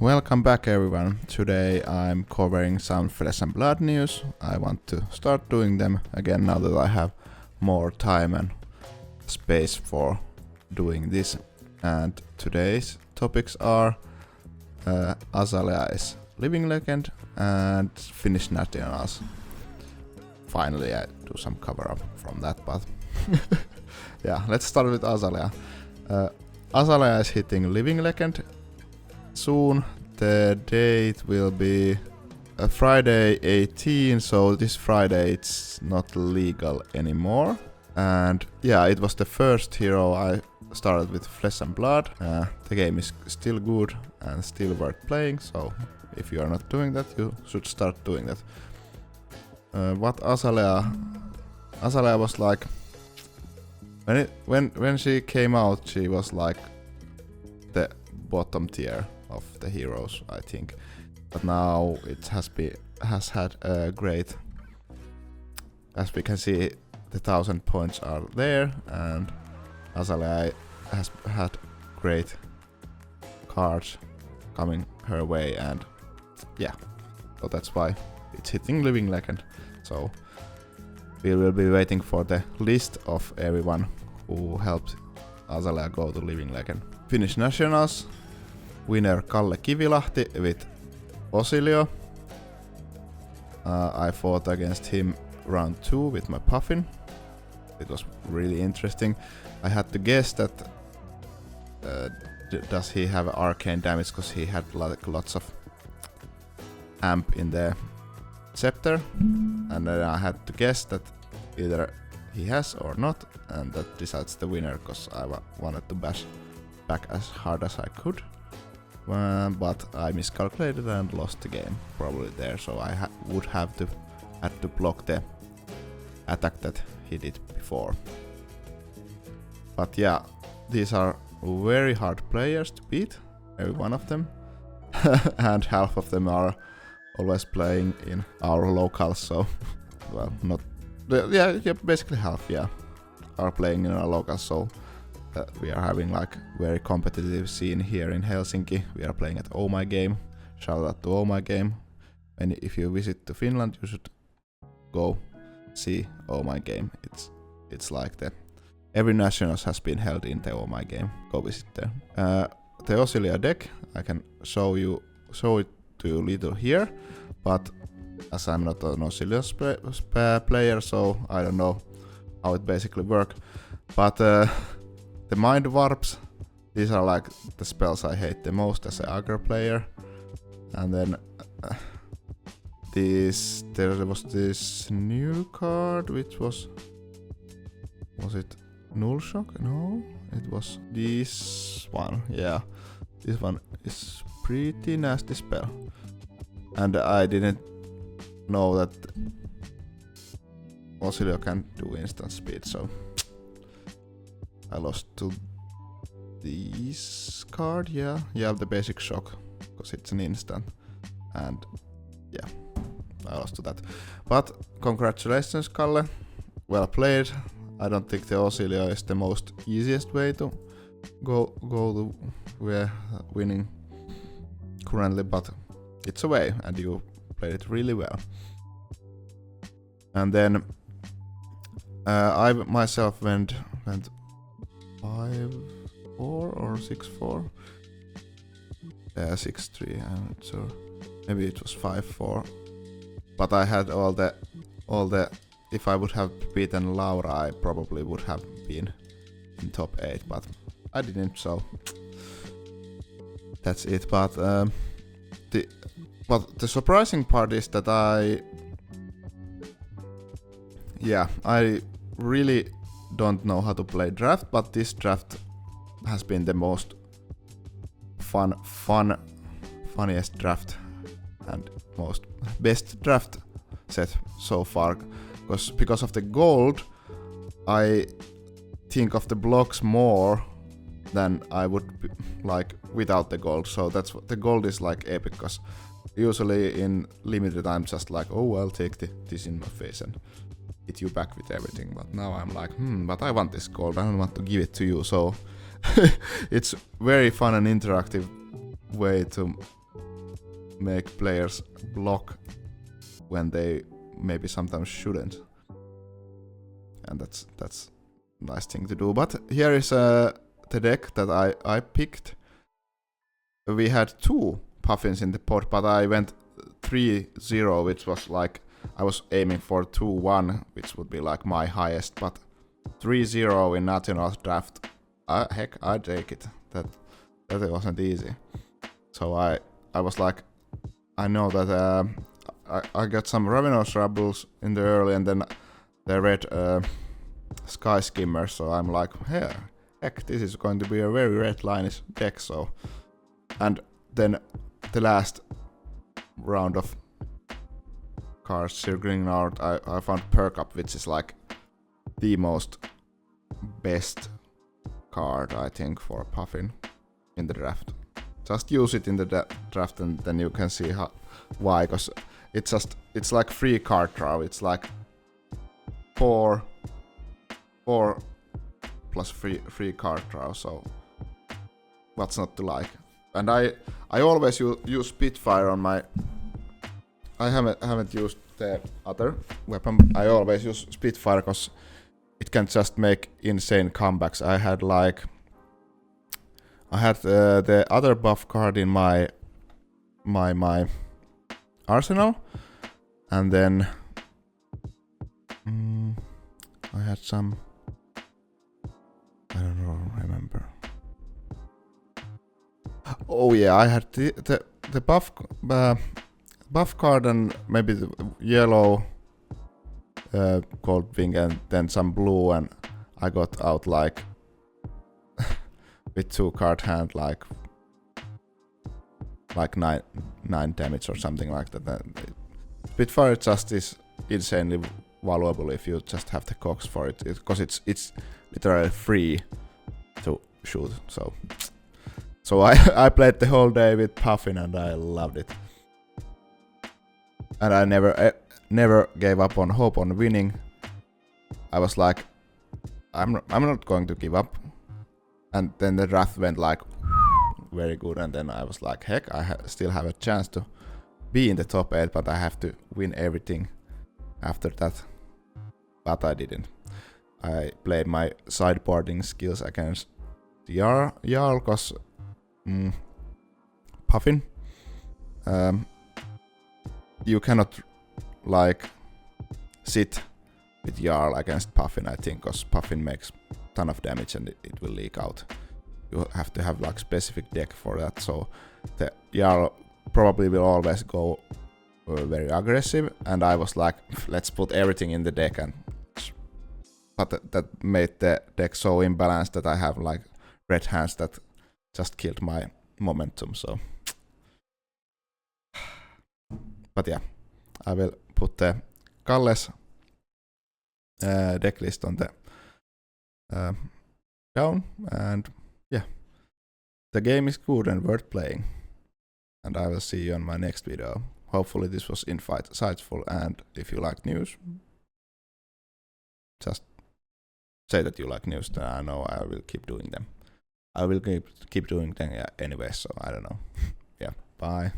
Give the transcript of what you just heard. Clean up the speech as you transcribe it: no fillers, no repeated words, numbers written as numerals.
Welcome back everyone. Today I'm covering some Flesh and Blood news. I want to start doing them again now that I have more time and space for doing this. And today's topics are Azalea is living legend and Finnish nationals. Finally I do some cover up from that, but yeah, let's start with Azalea. Azalea is hitting living legend soon. The date will be Friday 18, so this Friday it's not legal anymore. And yeah, it was the first hero I started with Flesh and Blood. The game is still good and still worth playing, so if you are not doing that, you should start doing that. What Azalea was like when she came out, she was like the bottom tier of the heroes, I think. But now it has had a great, as we can see, the 1000 points are there, and Azalea has had great cards coming her way, and yeah, so that's why it's hitting living legend. So we will be waiting for the list of everyone who helped Azalea go to living legend. Finnish nationals winner Kalle Kivilahti with Osilio. I fought against him round 2 with my Puffin. It was really interesting. I had to guess that does he have arcane damage, because he had like lots of amp in the scepter, and then I had to guess that either he has or not, and that decides the winner, because I wanted to bash back as hard as I could. But I miscalculated and lost the game probably there, so I would have to block the attack that he did before. But yeah, these are very hard players to beat, every one of them, and half of them are always playing in our locals, so well, not yeah, basically half, yeah, are playing in our locals, so we are having like very competitive scene here in Helsinki. We are playing at Oh My Game. Shout out to Oh My Game. And if you visit to Finland, you should go see Oh My Game. It's like every nationals has been held in the Oh My Game. Go visit there. The Osilia deck, I can show it to you little here, but as I'm not an Osilia player, so I don't know how it basically works. But the mind warps, these are like the spells I hate the most as an aggro player. And then there was this new card, which was it Null Shock? No, it was this one. Yeah, this one is pretty nasty spell, and I didn't know that Osilio can do instant speed, so I lost to this card. Yeah, the basic shock, because it's an instant, and yeah, I lost to that. But congratulations, Kalle, well played. I don't think the Osilio is the most easiest way to go to winning currently, but it's a way, and you played it really well. And then I myself went 5-4 or 6-4. 6-3, I'm not sure. Maybe it was 5-4. But I had all the. If I would have beaten Laura, I probably would have been in top 8, but I didn't, so that's it. But the surprising part is that I really don't know how to play draft, but this draft has been the most funniest draft and most best draft set so far, because of the gold I think of the blocks more than I would like without the gold. So that's what the gold is like epic, because usually in limited I'm just like, oh, I'll take this in my face and hit you back with everything. But now I'm like, but I want this gold, I don't want to give it to you. So it's very fun and interactive way to make players block when they maybe sometimes shouldn't. And that's nice thing to do. But here is the deck that I picked. We had 2 Puffins in the pot, but I went 3-0, which was like, I was aiming for 2-1, which would be like my highest, but 3-0 in national draft, heck, I take it. That wasn't easy. So I was like, I know that I got some Ravenous Rabbles in the early, and then the red Sky Skimmer, so I'm like, hey, heck, this is going to be a very red line-ish deck, so. And then the last round of cards circling out, I found Perk Up, which is like the most best card, I think, for Puffin in the draft. Just use it in the draft and then you can see why, because it's like free card draw. It's like 4 plus free card draw, so what's not to like? And I always use Spitfire on my. I haven't used the other weapon. I always use Spitfire because it can just make insane comebacks. I had the other buff card in my arsenal, and then I had some. I don't remember. Oh yeah, I had the buff card and maybe the yellow Gold Wing and then some blue, and I got out like with 2 card hand like 9 damage or something like that. Spitfire just is insanely valuable if you just have the cogs for it, because it's literally free to shoot. So I played the whole day with Puffin and I loved it. And I never gave up on hope on winning. I was like, I'm not going to give up. And then the draft went like very good, and then I was like, heck, I still have a chance to be in the top 8, but I have to win everything after that. But I didn't. I played my sideboarding skills against Jarl, because Puffin, you cannot like sit with Jarl against Puffin, I think, because Puffin makes ton of damage and it will leak out. You have to have like specific deck for that, so the Jarl probably will always go very aggressive, and I was like, let's put everything in the deck, but that made the deck so imbalanced that I have like red hands that just killed my momentum, so. But yeah, I will put the Kalle's deck list on the down, and yeah, the game is good and worth playing, and I will see you on my next video. Hopefully this was insightful, and if you like news, just say that you like news, then I know I will keep doing them. I will keep doing them anyway, so I don't know. Yeah, bye.